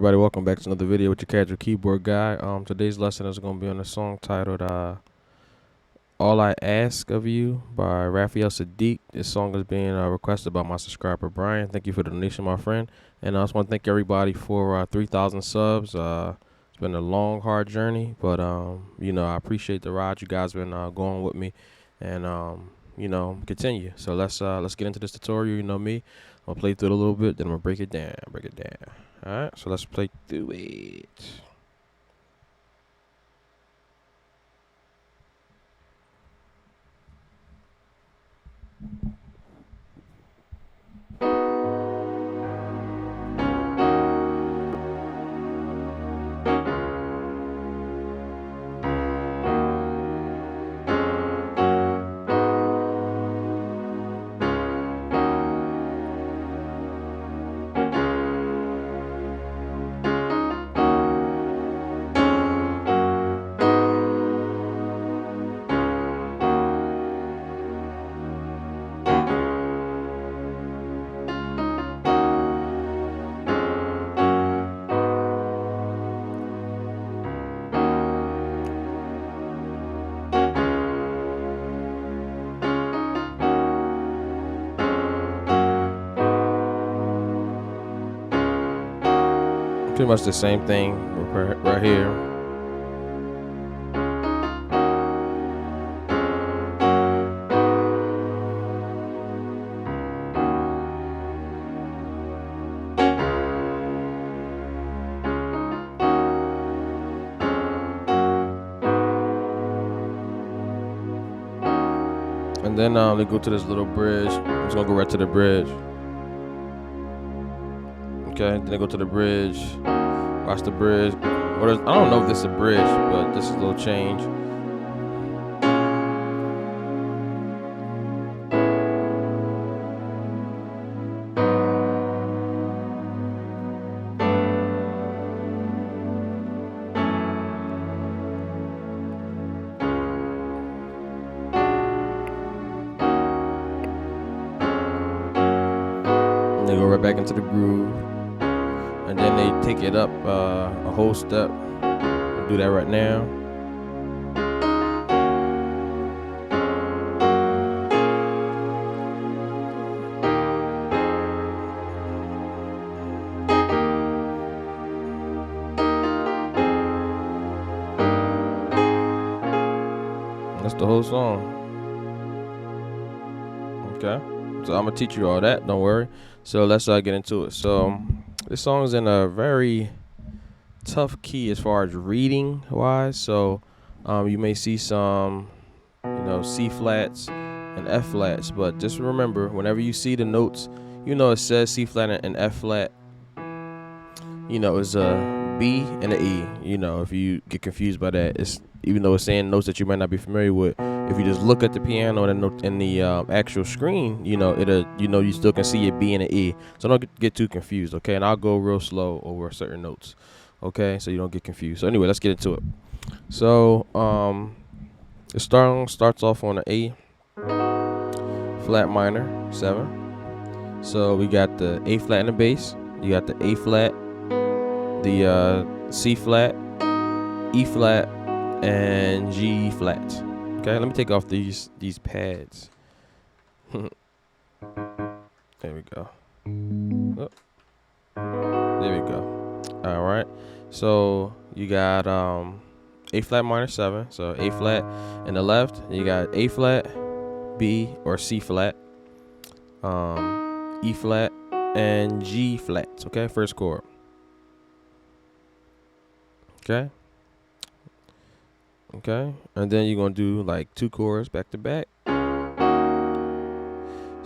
Everybody, welcome back to another video with your casual keyboard guy. Today's lesson is going to be on a song titled "All I Ask of You" by Raphael Saadiq. This song is being requested by my subscriber Brian. Thank you for the donation, my friend. And I just want to thank everybody for 3,000 subs. It's been a long, hard journey, but I appreciate the ride you guys been going with me, and continue. So let's get into this tutorial. You know me. I'll play through it a little bit, then I'm gonna break it down. All right, so let's play through it. Pretty much the same thing right here. And then they go to this little bridge. I'm just gonna go right to the bridge. Okay, then they go to the bridge. Watch the bridge. I don't know if this is a bridge, but this is a little change. And they go right back into the groove. And then they take it up a whole step. I'll do that right now. That's the whole song. Okay, so I'm gonna teach you all that. Don't worry. So let's get into it. So this song is in a very tough key as far as reading wise. So you may see some, C flats and F flats, but just remember, whenever you see the notes, it says C flat and F flat. It's a B and an E. If you get confused by that, it's even though it's saying notes that you might not be familiar with. If you just look at the piano and the actual screen, you still can see a B and an E. So don't get too confused, okay? And I'll go real slow over certain notes, okay? So you don't get confused. So anyway, let's get into it. So the song starts off on an A flat minor 7. So we got the A flat in the bass. You got the A flat, the C flat, E flat, and G flat. Okay, let me take off these pads. There we go. Oh. There we go. All right. So you got A flat minor 7. So A flat in the left. You got A flat, B or C flat, E flat, and G flats. Okay, first chord. Okay, and then you're gonna do like 2 chords back to back. So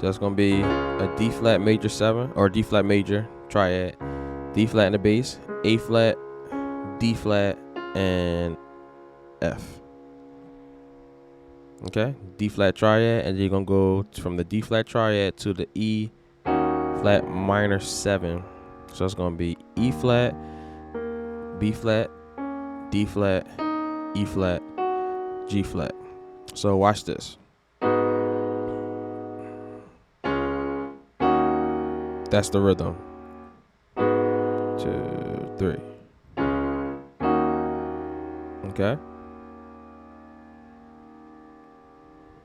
that's gonna be a D flat major 7 or D flat major triad, D flat in the bass, A flat, D flat, and F. Okay, D flat triad, and you're gonna go from the D flat triad to the E flat minor 7. So it's gonna be E flat, B flat, D flat, E flat, G flat. So watch this. That's the rhythm. 2, 3. Okay.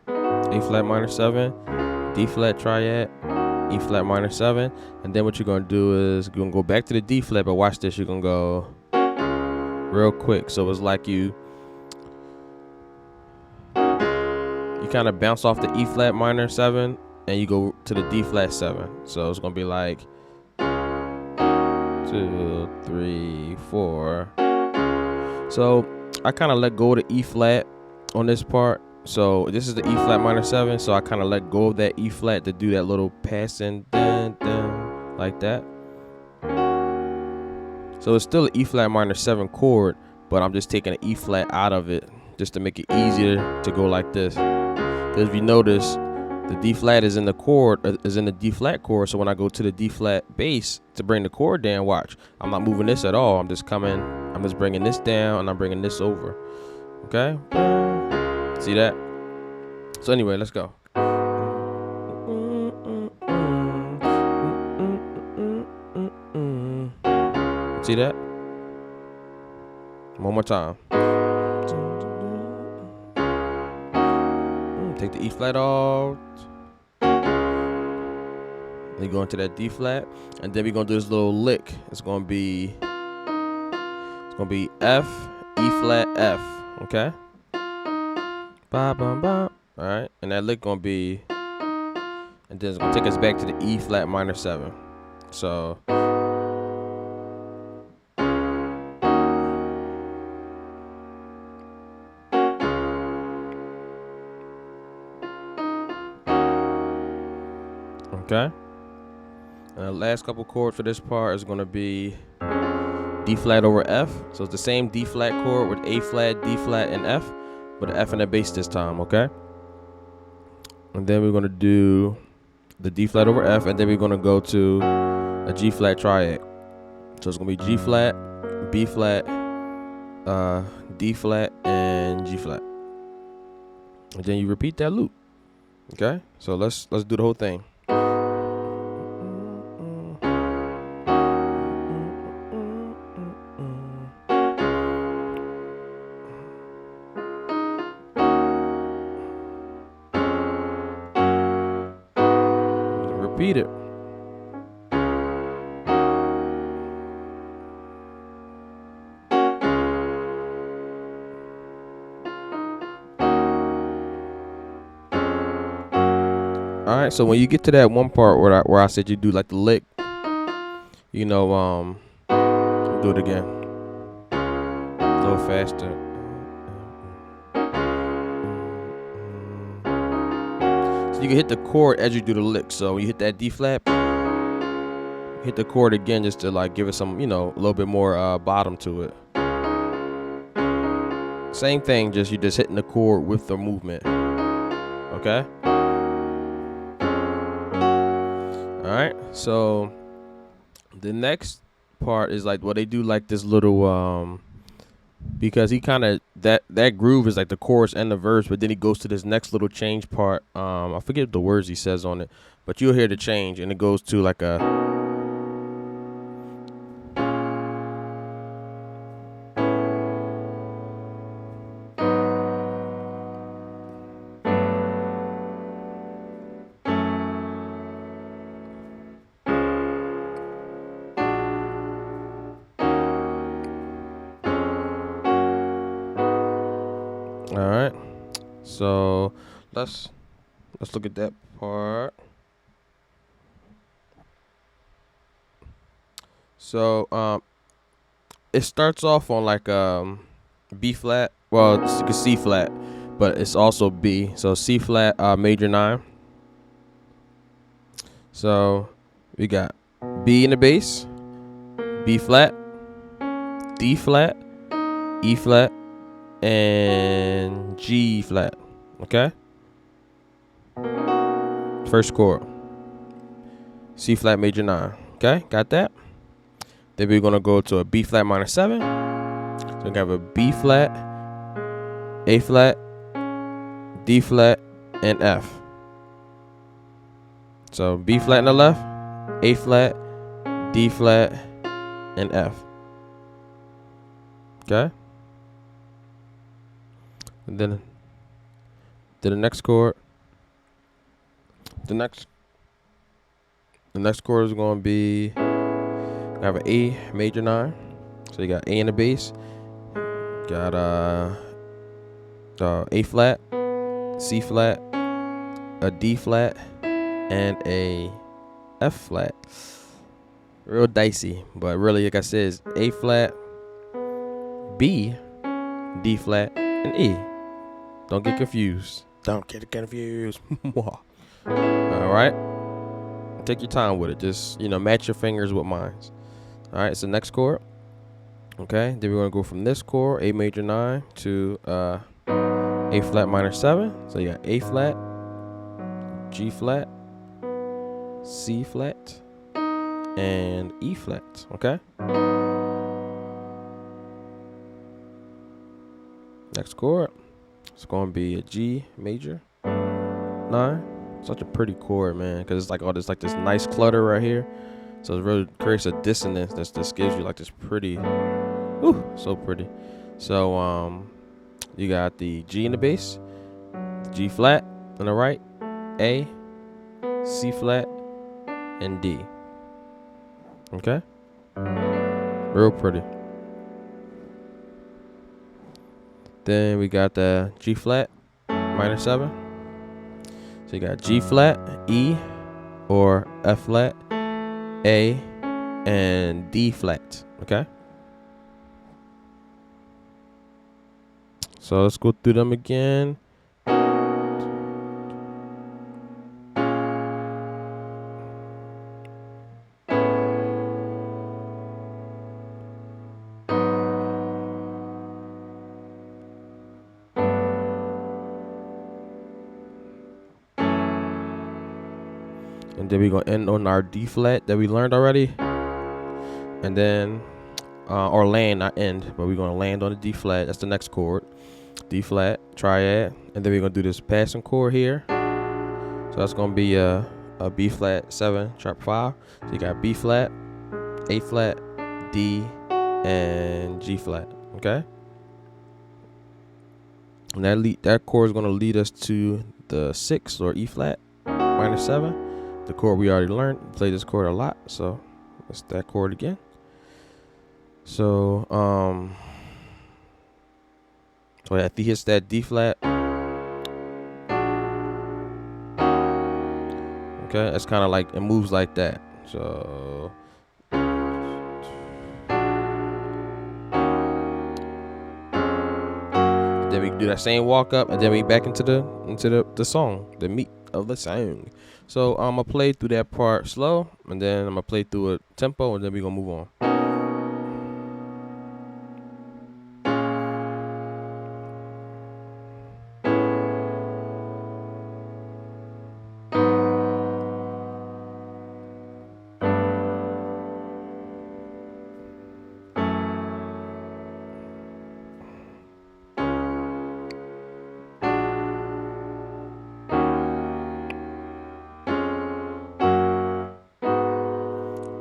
A flat minor 7, D flat triad, E flat minor 7, and then what you're gonna do is you're gonna go back to the D flat, but watch this, you're gonna go real quick. So it's like you kind of bounce off the E flat minor 7 and you go to the D flat 7. So it's gonna be like 2, 3, 4. So I kind of let go of the E flat on this part. So this is the E flat minor 7. So I kind of let go of that E flat to do that little passing dun, dun, like that. So it's still an E flat minor 7 chord, but I'm just taking an E flat out of it just to make it easier to go like this. Because if you notice, the D flat is in the chord, is in the D flat chord. So when I go to the D flat bass to bring the chord down, watch, I'm not moving this at all. I'm just bringing this down and I'm bringing this over. Okay? See that? So anyway, let's go. See that? One more time. Take the E flat off. Then you go into that D flat, and then we're gonna do this little lick. It's gonna be F, E flat, F. Okay. Ba bum bum. All right, and that lick gonna be, and then it's gonna take us back to the E flat minor 7. So. Okay. And the last couple chords for this part is going to be D flat over F. So it's the same D flat chord with A flat, D flat, and F, but an F and a bass this time, okay? And then we're going to do the D flat over F, and then we're going to go to a G flat triad. So it's going to be G flat, B flat, D flat, and G flat. And then you repeat that loop. Okay? So let's do the whole thing. Repeat it. All right, so when you get to that one part where I said you do like the lick, you know, do it again, a little faster. So you can hit the chord as you do the lick. So when you hit that D flat, hit the chord again just to like give it some, you know, a little bit more bottom to it. Same thing, just you're just hitting the chord with the movement. Okay. All right, so the next part is like, well, they do like this little because he kind of that groove is like the chorus and the verse, but then he goes to this next little change part. I forget the words he says on it, but you'll hear the change, and it goes to like a. All right, so let's look at that part. So it starts off on like B flat. Well, it's C flat, but it's also B. So C flat major 9. So we got B in the bass, B flat, D flat, E flat, and G flat. Okay. First chord, C flat major 9. Okay, got that? Then we're gonna go to a B flat minor 7. So we have a B flat, A flat, D flat, and F. So B flat on the left, A flat, D flat, and F. Okay. And then the next chord. The next chord is going to be, I have an A major 9. So you got A in the bass. Got A flat, C flat, a D flat, and a F flat. Real dicey, but really, like I said, it's A flat, B, D flat, and E. Don't get confused. Don't get confused. All right. Take your time with it. Just, match your fingers with mine. All right. So next chord. Okay. Then we're gonna go from this chord, A major 9, to A flat minor 7. So you got A flat, G flat, C flat, and E flat. Okay. Next chord. It's gonna be a G major 9. Such a pretty chord, man, because it's like all this nice clutter right here. So it really creates a dissonance that just gives you like this pretty, so pretty. So you got the G in the bass, the G flat on the right, A, C flat, and D. Okay, real pretty. Then we got the G flat minor 7. So you got G flat, E, or F flat, A, and D flat. Okay. So let's go through them again. And then we're going to end on our D flat that we learned already. And then, or land, not end, but we're going to land on the D flat. That's the next chord. D flat, triad. And then we're going to do this passing chord here. So that's going to be a B flat 7, sharp 5. So you got B flat, A flat, D, and G flat. Okay? And that chord is going to lead us to the 6 or E flat minor 7. The chord we already learned. Play this chord a lot, so that's that chord again. So so if he hits that D flat, okay, it's kind of like it moves like that. So then we do that same walk up, and then we back into the song, the meat of the song. So I'm gonna play through that part slow, and then I'm gonna play through a tempo, and then we're gonna move on.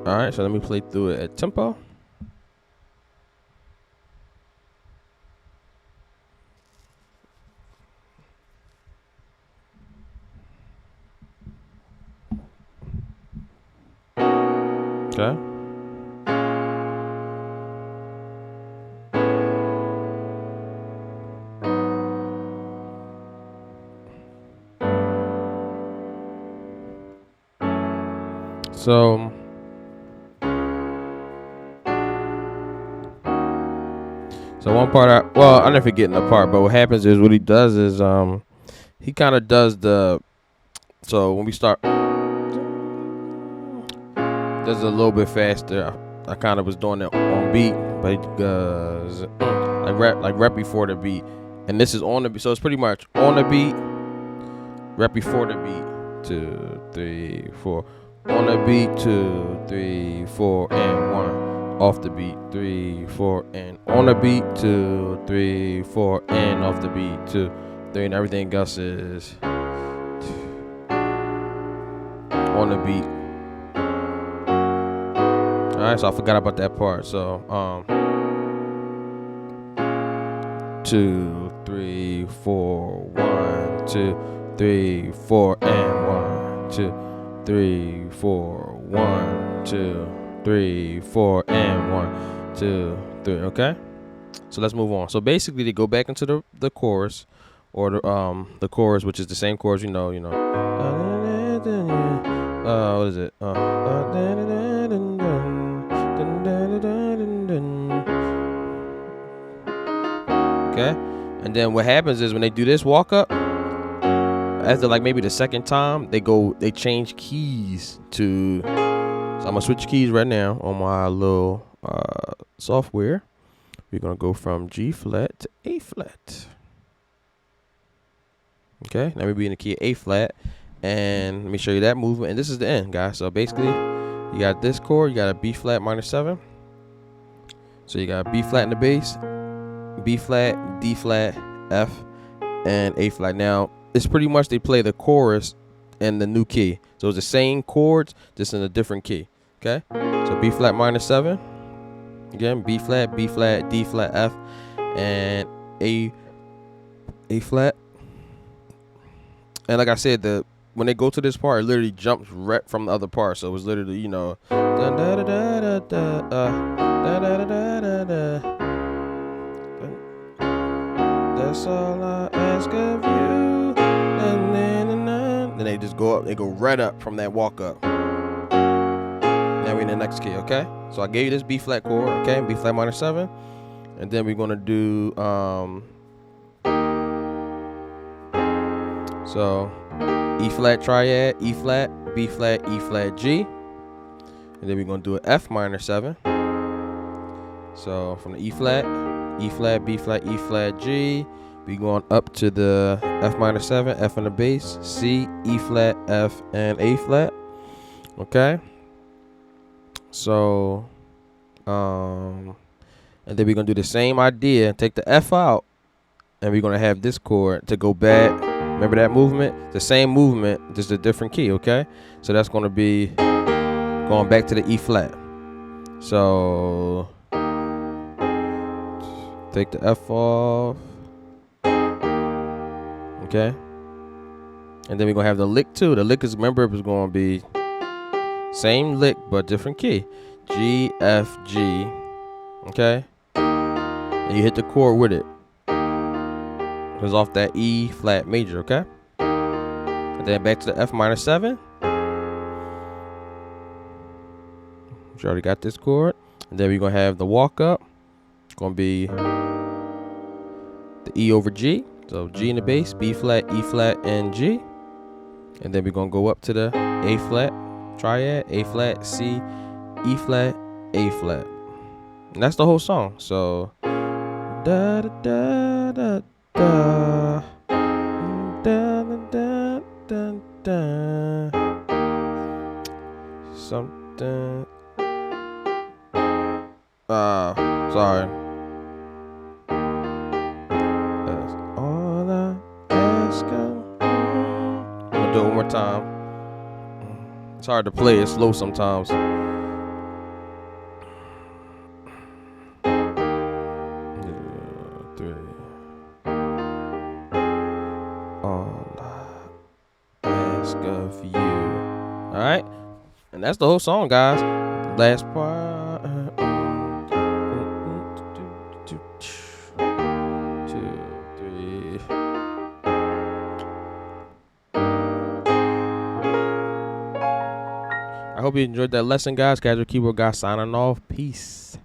All right, so let me play through it at tempo. Okay. So one part, I never forget the part, but what happens is what he does is he kind of does so when we start, does it a little bit faster. I kind of was doing it on beat, but he goes like rap before the beat, and this is on the beat, so it's pretty much on the beat, rap before the beat, 2, 3, 4, on the beat, 2, 3, 4, and 1. Off the beat, 3, 4, and on the beat, 2, 3, 4, and off the beat, 2, 3, and everything else is on the beat. All right, so I forgot about that part. So 2, 3, 4, 1, 2, 3, 4, and 1, 2, 3, 4, 1, 2, 3, 4, and 1, 2, 3. Okay. So let's move on. So basically, they go back into the chorus, or the chorus, which is the same chorus you know. What is it? Okay, and then what happens is when they do this walk up, after like maybe the second time, they change keys to. So I'm gonna switch keys right now on my little software. We're gonna go from G flat to A flat. Okay, now we'll be in the key of A flat, and let me show you that movement. And this is the end, guys. So basically, you got this chord, you got a B flat minor 7. So you got B flat in the bass, B flat, D flat, F, and A flat. Now it's pretty much they play the chorus in the new key. So it's the same chords, just in a different key. Okay, so B flat minor 7. Again, B flat, D flat, F, and A flat. And like I said, when they go to this part, it literally jumps right from the other part. So it was literally, da da da da da da da da da da da. That's all I ask of you. Then they just go up. They go right up from that walk up. Now we're in the next key, okay? So I gave you this B flat chord, okay? B flat minor 7. And then we're gonna do so E flat triad, E flat, B flat, E flat, G. And then we're gonna do an F minor 7. So from the E flat, B flat, E flat, G. We going up to the F minor 7, F on the bass, C, E flat, F, and A flat. Okay. So and then we're gonna do the same idea, take the F out, and we're gonna have this chord to go back. Remember that movement? The same movement, just a different key, okay? So that's gonna be going back to the E flat. So take the F off. Okay. And then we're gonna have the lick too. The lick is, remember, it was gonna be same lick but different key. G, F, G. Okay? And you hit the chord with it. It was off that E flat major, okay? And then back to the F minor 7. You already got this chord. And then we're gonna have the walk up. It's gonna be the E over G. So G in the bass, B flat, E flat, and G. And then we're gonna go up to the A flat triad, A flat, C, E flat, A flat. And that's the whole song. So da da da da da da da da da something. Sorry. That's all I ask of. I'm gonna do it one more time. It's hard to play, it's slow sometimes. 2, 3. All I ask of you. Alright? And that's the whole song, guys. Last part. 2, 3. I hope you enjoyed that lesson, guys. Casual Keyboard Guy signing off. Peace.